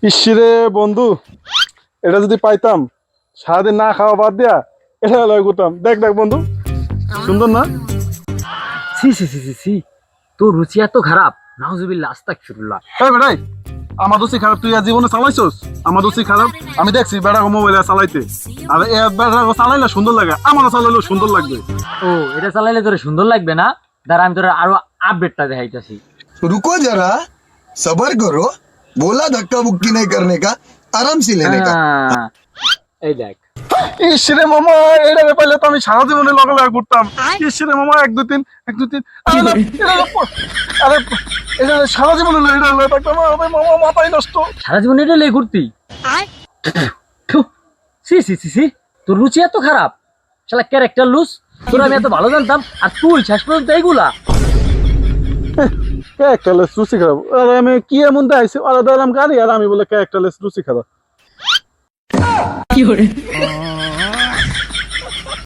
ইসরে বন্ধু, এটা যদি পাইতাম সারাদিন না খাওয়া বাদ দিয়া এটা লয় করতাম। দেখ দেখ বন্ধু, সুন্দর না? সি সি সি সি সি, তোর রুচি এত খারাপ। নাউজুবিল্লাহ, আস্তাগফিরুল্লাহ। এই বেটাই, আমার দোষী খারাপ? তুই আর জীবনে চালাইছস? আমার দোষী খারাপ? আমি দেখছি বেড়া মোবাইলে চালাইতে, আর এ বেড়া চালাইলে সুন্দর লাগে, আমারও চালাইলেও সুন্দর লাগবে। ও, এটা চালাইলে তোর সুন্দর লাগবে না? দাঁড়া, আমি তোর আরো আপডেটটা দেখাইতাছি। रुको जरा सबर करो। बोला धक्का मुक्की नहीं करने का, आराम से लेने का। হ্যাঁ, এই দেখ। ইসরে মামা, এটা পাইলে তো আমি সারা জীবনে লগে লগে ঘুরতাম। ইসরে মামা, এক দুই তিন, এক দুই তিন। আরে না, আরে এটা সারা জীবনে এটা লয়ে থাকতাম। আরে মামা, মাথায় নষ্ট। সারা জীবন এটা লেগে ঘুরতি? থু, সি সি সি সি, তোর রুচি এত খারাপ। শালা ক্যারেক্টার লুজ। তোর আমি এত ভালো জানতাম, আর তুই শেষ পর্যন্ত এইগুলা। ক্যারেক্টারলেস রুচি খারাপ? আরে আমি কি এমন দেখাইছি? আরে দাঁড়াম গাড়ি আর আমি বলে ক্যারেক্টারলেস রুচি খারাপ।